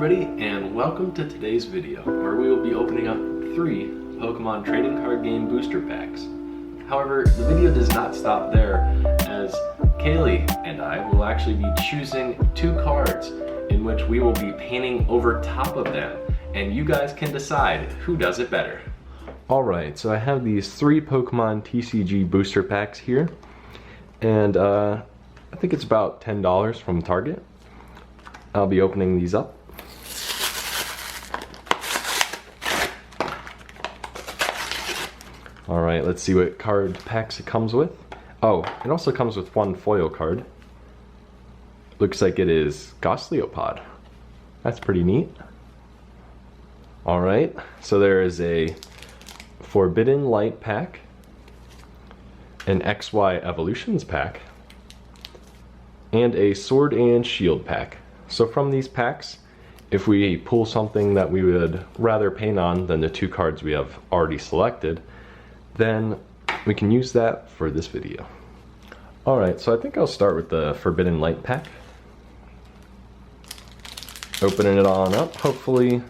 everybody, and welcome to today's video, where we will be opening up 3 Pokemon trading card game booster packs. However, the video does not stop there, as Kailey and I will actually be choosing 2 cards in which we will be painting over top of them, and you guys can decide who does it better. Alright, so I have these 3 Pokemon TCG booster packs here, and I think it's about $10 from Target. I'll be opening these up. Alright, let's see what card packs it comes with. Oh, it also comes with 1 foil card. Looks like it is Gosteopod. That's pretty neat. Alright, so there is a Forbidden Light pack, an XY Evolutions pack, and a Sword and Shield pack. So from these packs, if we pull something that we would rather paint on than the 2 cards we have already selected, then we can use that for this video. Alright, so I think I'll start with the Forbidden Light pack. Opening it on up, hopefully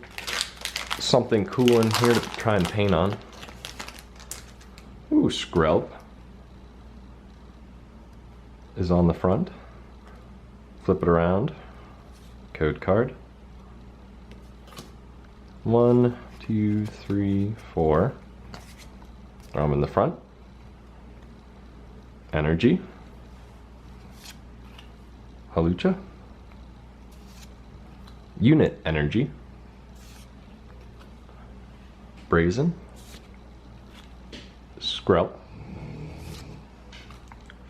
something cool in here to try and paint on. Ooh, Skrelp is on the front. Flip it around. Code card. 1, 2, 3, 4. I'm in the front. Energy. Halucha. Unit Energy. Brazen. Skrelp.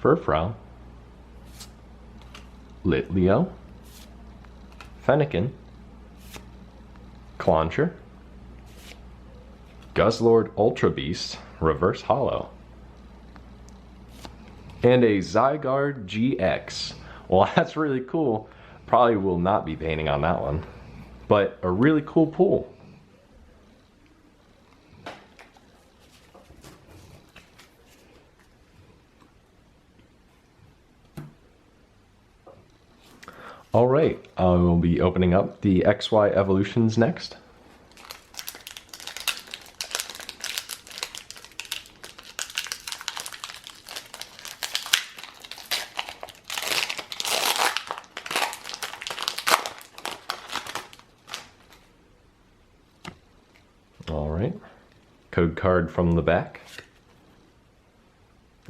Furfrou. Litleo. Fennekin. Clauncher. Guzzlord Ultra Beast Reverse Hollow, and a Zygarde GX. Well, that's really cool. Probably will not be painting on that one, but a really cool pull. Alright, I will be opening up the XY Evolutions next. Alright, code card from the back.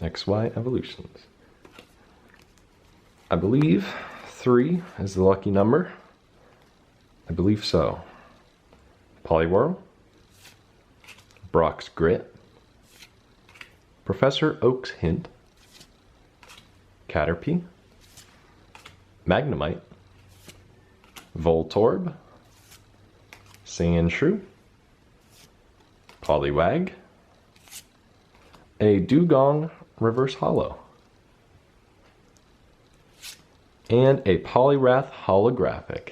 XY Evolutions. I believe 3 is the lucky number. I believe so. Poliwhirl. Brock's Grit. Professor Oak's Hint. Caterpie. Magnemite. Voltorb. Sandshrew. Poliwag. A Dugong Reverse Hollow. And a Poliwrath Holographic.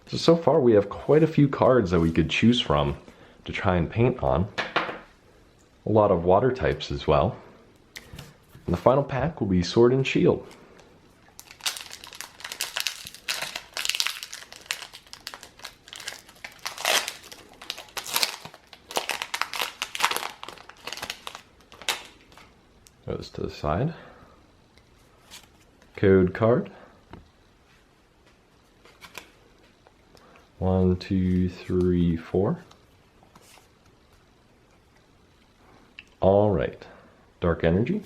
So far we have quite a few cards that we could choose from to try and paint on. A lot of water types as well. And the final pack will be Sword and Shield. Goes to the side. Code card. 1, 2, 3, 4. Alright. Dark Energy.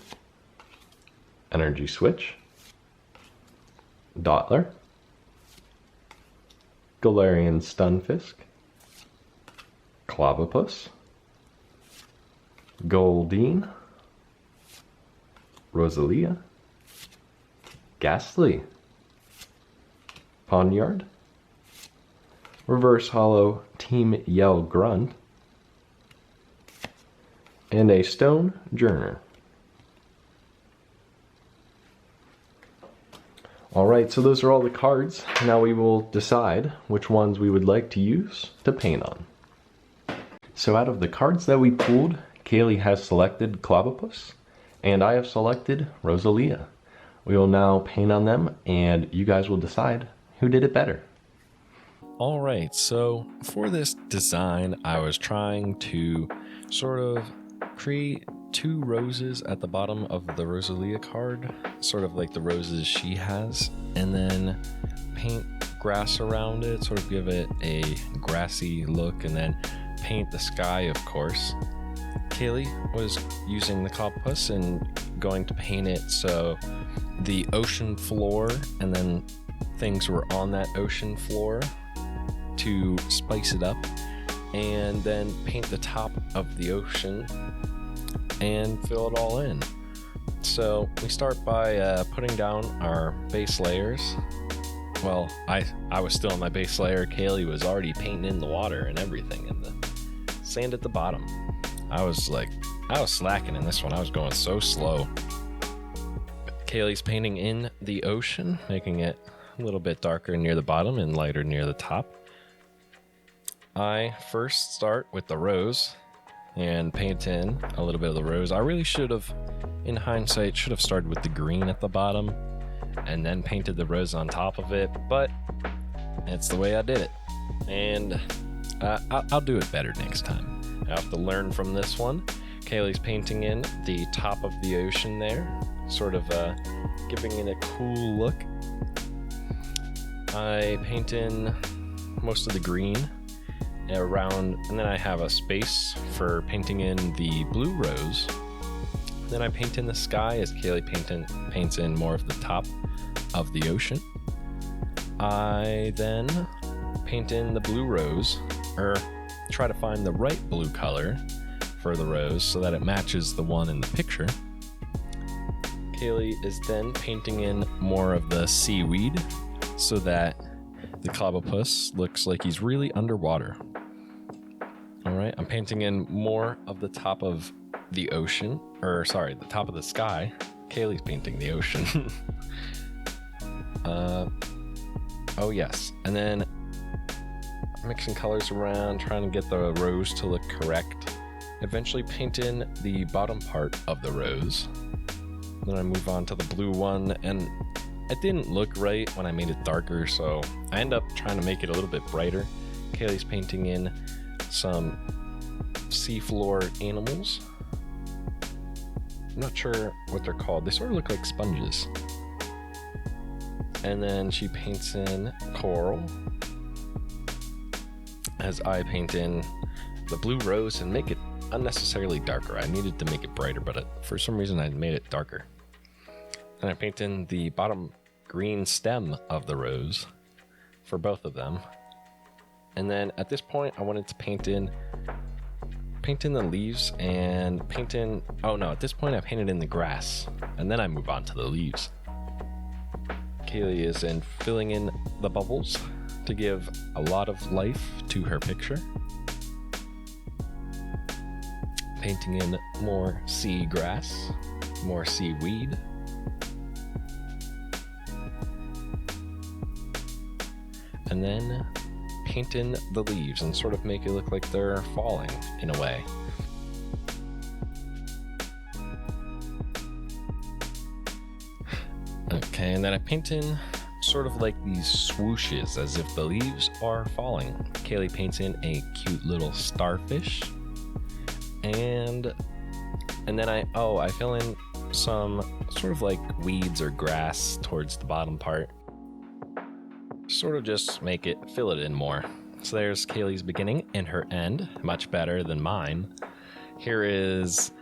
Energy Switch. Dottler. Galarian Stunfisk. Clobbopus. Goldeen. Roselia. Ghastly. Ponyard. Reverse Hollow Team Yell Grunt. And a Stone Journer. Alright, so those are all the cards. Now we will decide which ones we would like to use to paint on. So out of the cards that we pulled, Kailey has selected Clobbopus, and I have selected Alright, so for this design, I was trying to sort of create two roses at the bottom of the Roselia card, sort of like the roses she has, and then paint grass around it, sort of give it a grassy look, and then paint the sky, of course. Kailey was using the Clobbopus and going to paint it so the ocean floor and then things were on that ocean floor to spice it up, and then paint the top of the ocean and fill it all in. So we start by putting down our base layers. Well, I was still on my base layer. Kailey was already painting in the water and everything, and the sand at the bottom. I was slacking in this one. I was going so slow. Kailey's painting in the ocean, making it a little bit darker near the bottom and lighter near the top. I first start with the rose and paint in a little bit of the rose. I really should have, in hindsight, should have started with the green at the bottom and then painted the rose on top of it, but it's the way I did it. And I'll do it better next time. I have to learn from this one. Kailey's painting in the top of the ocean there, sort of giving it a cool look. I paint in most of the green around, and then I have a space for painting in the blue rose. Then I paint in the sky as Kailey paints in more of the top of the ocean. I then paint in the blue rose, or try to find the right blue color for the rose so that it matches the one in the picture. Kailey is then painting in more of the seaweed so that the Clobbopus looks like he's really underwater. Alright, I'm painting in more of the top of the ocean, or sorry, the top of the sky. Kailey's painting the ocean. Oh yes, and then mixing colors around, trying to get the rose to look correct. Eventually paint in the bottom part of the rose. Then I move on to the blue one, and it didn't look right when I made it darker, so I end up trying to make it a little bit brighter. Kailey's painting in some seafloor animals. I'm not sure what they're called. They sort of look like sponges. And then she paints in coral as I paint in the blue rose and make it unnecessarily darker. I needed to make it brighter, but for some reason I made it darker. And I paint in the bottom green stem of the rose for both of them. And then at this point I wanted to paint in the leaves and at this point I painted in the grass, and then I move on to the leaves. Kailey is in filling in the bubbles to give a lot of life to her picture. Painting in more sea grass, more seaweed. And then paint in the leaves and sort of make it look like they're falling in a way. Okay, and then I paint in sort of like these swooshes as if the leaves are falling. Kailey paints in a cute little starfish. And then I fill in some sort of like weeds or grass towards the bottom part. Sort of just fill it in more. So there's Kailey's beginning and her end, much better than mine. Here is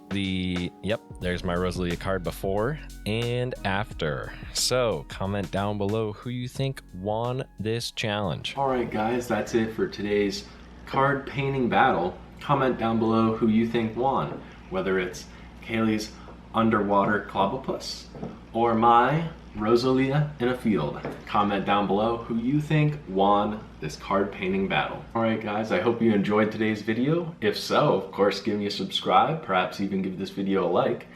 there's my Roselia card before and after. So comment down below who you think won this challenge. Alright guys, that's it for today's card painting battle. Comment down below who you think won, whether it's Kailey's underwater Clobbopus or my Roselia in a field. Comment down below who you think won this card painting battle. Alright guys, I hope you enjoyed today's video. If so, of course, give me a subscribe, perhaps even give this video a like.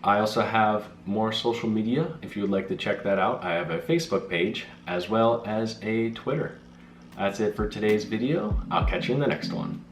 I also have more social media if you would like to check that out. I have a Facebook page as well as a Twitter. That's it for today's video. I'll catch you in the next one.